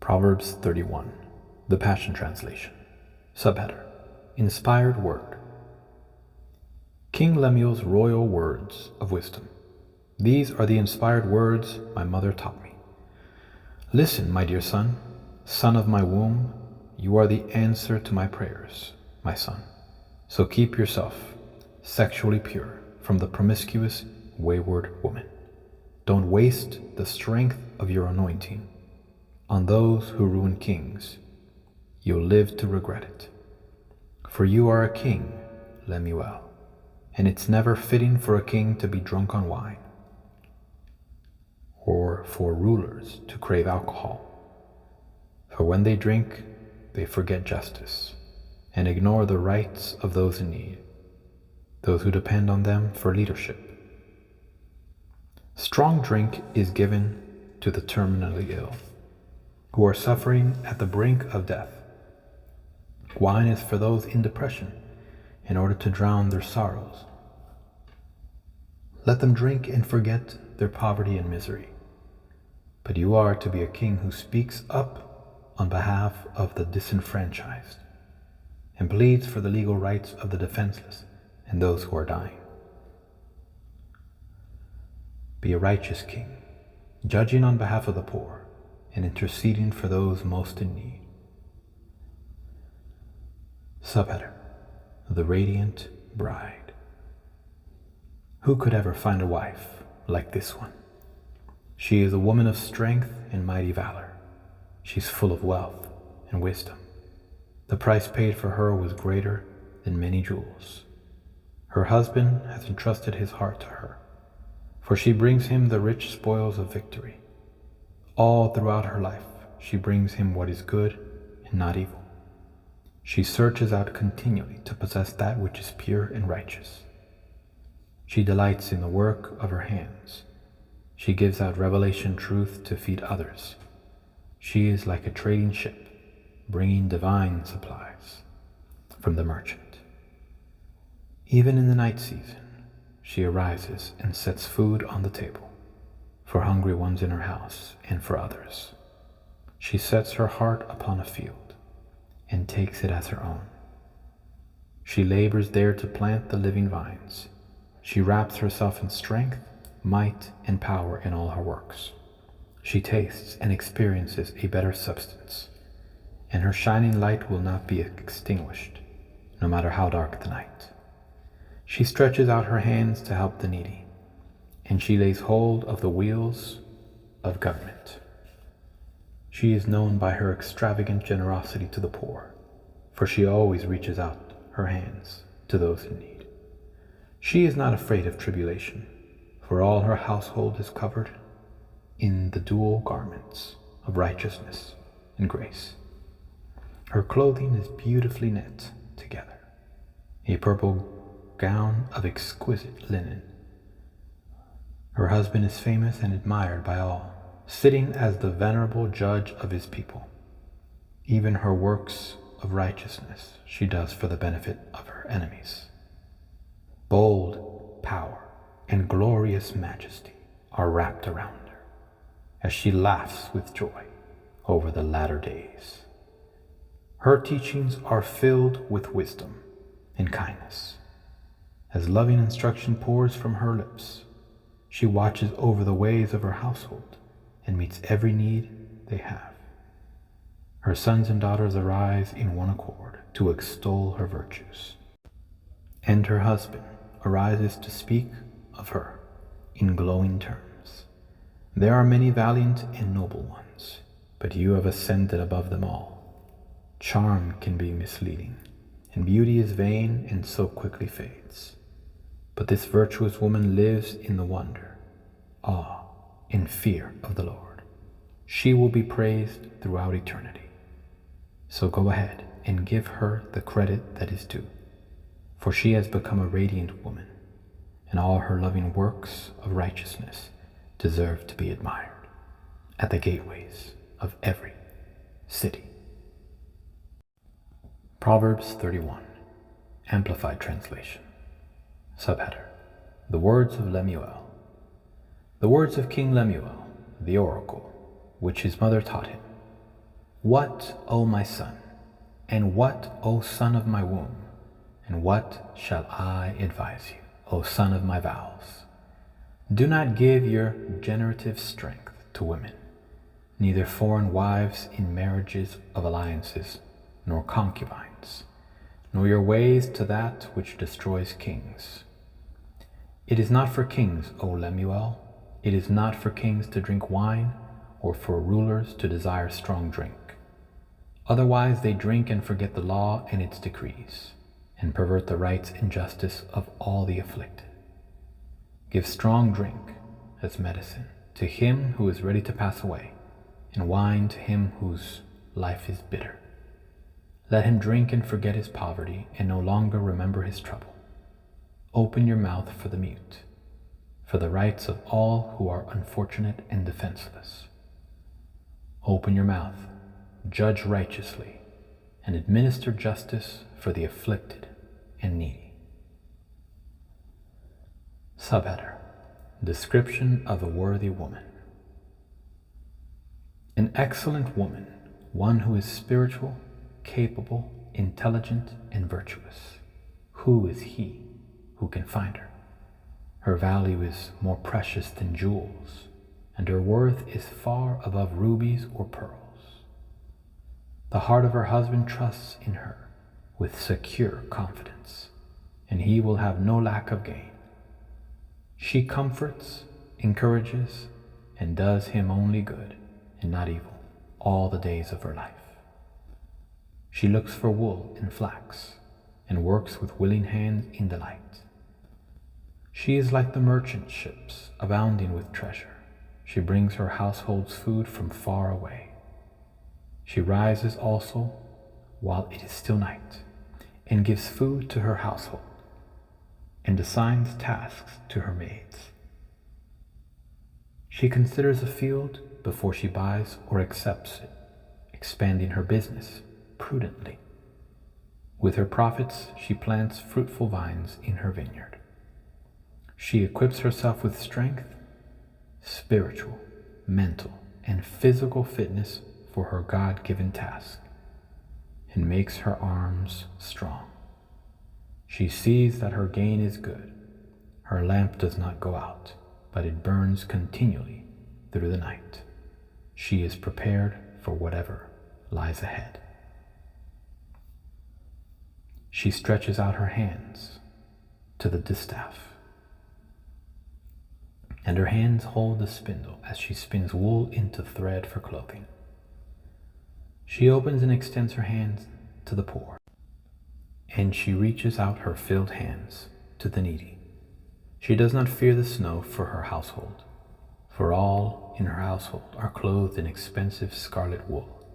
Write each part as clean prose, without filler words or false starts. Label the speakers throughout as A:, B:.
A: Proverbs 31, the Passion Translation. Subheader: Inspired Word. King Lemuel's royal words of wisdom. These are the inspired words my mother taught me. Listen, my dear son, son of my womb, you are the answer to my prayers, my son. So keep yourself sexually pure from the promiscuous, wayward woman. Don't waste the strength of your anointing on those who ruin kings. You'll live to regret it. For you are a king, Lemuel, and it's never fitting for a king to be drunk on wine, or for rulers to crave alcohol. For when they drink, they forget justice and ignore the rights of those in need, those who depend on them for leadership. Strong drink is given to the terminally ill, who are suffering at the brink of death. Wine is for those in depression, in order to drown their sorrows. Let them drink and forget their poverty and misery. But you are to be a king who speaks up on behalf of the disenfranchised and pleads for the legal rights of the defenseless and those who are dying. Be a righteous king, judging on behalf of the poor and interceding for those most in need. Subheader: The Radiant Bride. Who could ever find a wife like this one? She is a woman of strength and mighty valor. She's full of wealth and wisdom. The price paid for her was greater than many jewels. Her husband has entrusted his heart to her, for she brings him the rich spoils of victory. All throughout her life, she brings him what is good and not evil. She searches out continually to possess that which is pure and righteous. She delights in the work of her hands. She gives out revelation truth to feed others. She is like a trading ship, bringing divine supplies from the merchant. Even in the night season, she arises and sets food on the table for hungry ones in her house and for others. She sets her heart upon a field and takes it as her own. She labors there to plant the living vines. She wraps herself in strength, might, and power in all her works. She tastes and experiences a better substance, and her shining light will not be extinguished, no matter how dark the night. She stretches out her hands to help the needy, and she lays hold of the wheels of government. She is known by her extravagant generosity to the poor, for she always reaches out her hands to those in need. She is not afraid of tribulation, for all her household is covered in the dual garments of righteousness and grace. Her clothing is beautifully knit together, a purple gown of exquisite linen. Her husband is famous and admired by all, sitting as the venerable judge of his people. Even her works of righteousness she does for the benefit of her enemies. Bold power and glorious majesty are wrapped around her, as she laughs with joy over the latter days. Her teachings are filled with wisdom and kindness. As loving instruction pours from her lips, she watches over the ways of her household and meets every need they have. Her sons and daughters arise in one accord to extol her virtues, and her husband arises to speak of her in glowing terms. There are many valiant and noble ones, but you have ascended above them all. Charm can be misleading, and beauty is vain and so quickly fades. But this virtuous woman lives in the wonder, awe, and fear of the Lord. She will be praised throughout eternity. So go ahead and give her the credit that is due, for she has become a radiant woman, and all her loving works of righteousness deserve to be admired at the gateways of every city. Proverbs 31, Amplified Translation. Subheader: The words of Lemuel. The words of King Lemuel, the oracle, which his mother taught him. What, O my son, and what, O son of my womb, and what shall I advise you, O son of my vows? Do not give your generative strength to women, neither foreign wives in marriages of alliances, nor concubines, nor your ways to that which destroys kings. It is not for kings, O Lemuel, it is not for kings to drink wine, or for rulers to desire strong drink. Otherwise they drink and forget the law and its decrees, and pervert the rights and justice of all the afflicted. Give strong drink as medicine to him who is ready to pass away, and wine to him whose life is bitter. Let him drink and forget his poverty, and no longer remember his trouble. Open your mouth for the mute, for the rights of all who are unfortunate and defenseless. Open your mouth, judge righteously, and administer justice for the afflicted and needy. Subheader: Description of a worthy woman. An excellent woman, one who is spiritual, capable, intelligent, and virtuous. Who is he who can find her? Her value is more precious than jewels, and her worth is far above rubies or pearls. The heart of her husband trusts in her with secure confidence, and he will have no lack of gain. She comforts, encourages, and does him only good and not evil all the days of her life. She looks for wool and flax, and works with willing hands in delight. She is like the merchant ships, abounding with treasure. She brings her household's food from far away. She rises also while it is still night, and gives food to her household, and assigns tasks to her maids. She considers a field before she buys or accepts it, expanding her business prudently. With her profits, she plants fruitful vines in her vineyard. She equips herself with strength, spiritual, mental, and physical fitness for her God-given task, and makes her arms strong. She sees that her gain is good. Her lamp does not go out, but it burns continually through the night. She is prepared for whatever lies ahead. She stretches out her hands to the distaff, and her hands hold the spindle as she spins wool into thread for clothing. She opens and extends her hands to the poor, and she reaches out her filled hands to the needy. She does not fear the snow for her household, for all in her household are clothed in expensive scarlet wool.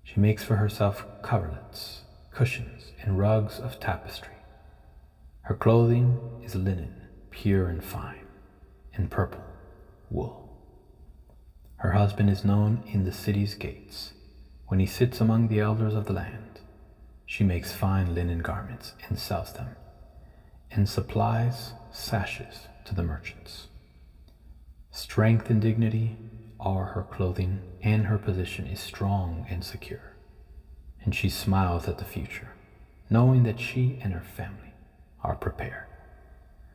A: She makes for herself coverlets, cushions, and rugs of tapestry. Her clothing is linen, pure and fine, and purple wool. Her husband is known in the city's gates. When he sits among the elders of the land, she makes fine linen garments and sells them, and supplies sashes to the merchants. Strength and dignity are her clothing, and her position is strong and secure. And she smiles at the future, knowing that she and her family are prepared.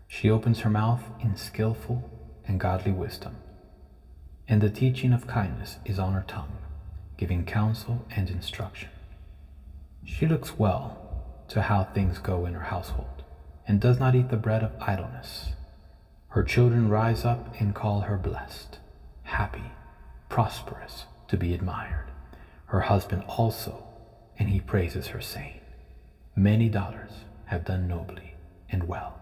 A: She opens her mouth in skillful and godly wisdom, and the teaching of kindness is on her tongue, giving counsel and instruction. She looks well to how things go in her household, and does not eat the bread of idleness. Her children rise up and call her blessed, happy, prosperous, to be admired. Her husband also, and he praises her, saying, "Many daughters have done nobly and well,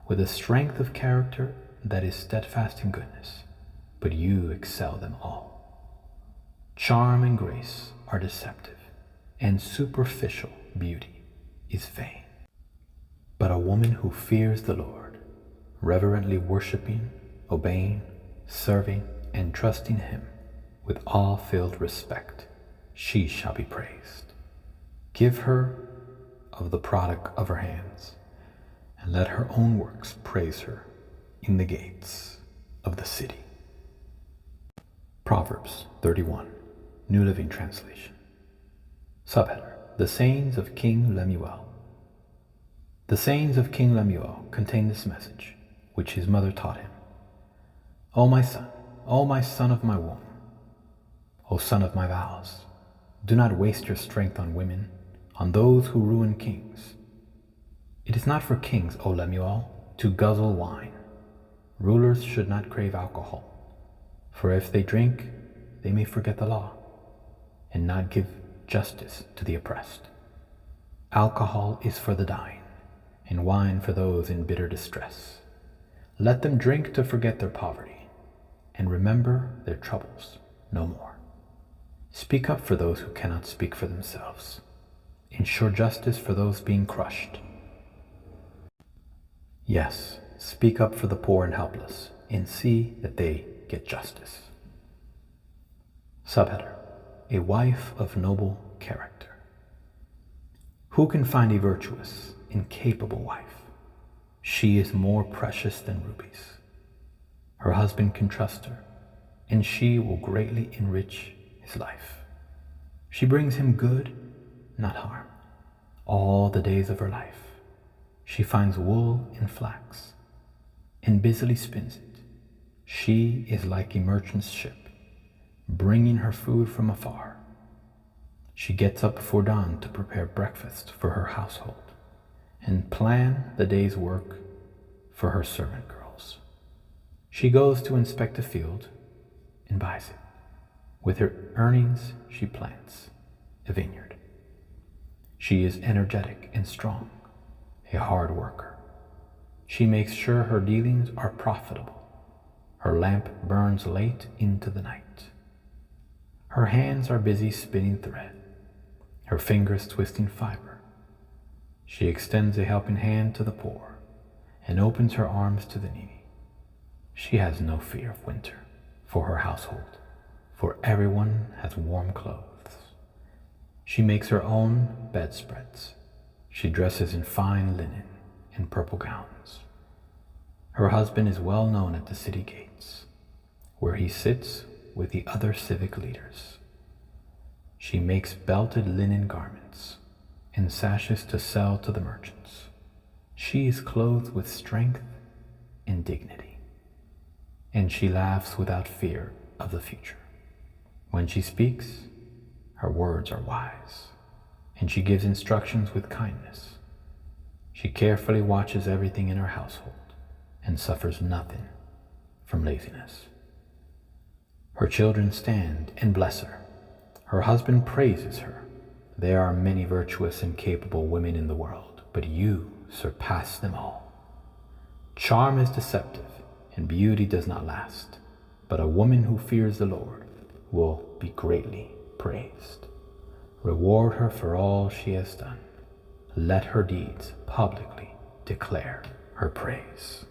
A: with a strength of character that is steadfast in goodness, but you excel them all." Charm and grace are deceptive, and superficial beauty is vain. But a woman who fears the Lord, reverently worshiping, obeying, serving, and trusting him with awe-filled respect, she shall be praised. Give her of the product of her hands, and let her own works praise her in the gates of the city. Proverbs 31. New Living Translation. Subheader: The Sayings of King Lemuel. The sayings of King Lemuel contain this message, which his mother taught him. O my son of my womb, O son of my vows, do not waste your strength on women, on those who ruin kings. It is not for kings, O Lemuel, to guzzle wine. Rulers should not crave alcohol, for if they drink, they may forget the law and not give justice to the oppressed. Alcohol is for the dying, and wine for those in bitter distress. Let them drink to forget their poverty, and remember their troubles no more. Speak up for those who cannot speak for themselves. Ensure justice for those being crushed. Yes, speak up for the poor and helpless, and see that they get justice. Subheader: A wife of noble character. Who can find a virtuous and capable wife? She is more precious than rubies. Her husband can trust her, and she will greatly enrich his life. She brings him good, not harm, all the days of her life. She finds wool and flax, and busily spins it. She is like a merchant's ship, bringing her food from afar. She gets up before dawn to prepare breakfast for her household and plan the day's work for her servant girls. She goes to inspect a field and buys it. With her earnings, she plants a vineyard. She is energetic and strong, a hard worker. She makes sure her dealings are profitable. Her lamp burns late into the night. Her hands are busy spinning thread, her fingers twisting fiber. She extends a helping hand to the poor and opens her arms to the needy. She has no fear of winter for her household, for everyone has warm clothes. She makes her own bedspreads. She dresses in fine linen and purple gowns. Her husband is well known at the city gates, where he sits with the other civic leaders. She makes belted linen garments and sashes to sell to the merchants. She is clothed with strength and dignity, and she laughs without fear of the future. When she speaks, her words are wise, and she gives instructions with kindness. She carefully watches everything in her household and suffers nothing from laziness. Her children stand and bless her. Her husband praises her. There are many virtuous and capable women in the world, but you surpass them all. Charm is deceptive, and beauty does not last, but a woman who fears the Lord will be greatly praised. Reward her for all she has done. Let her deeds publicly declare her praise.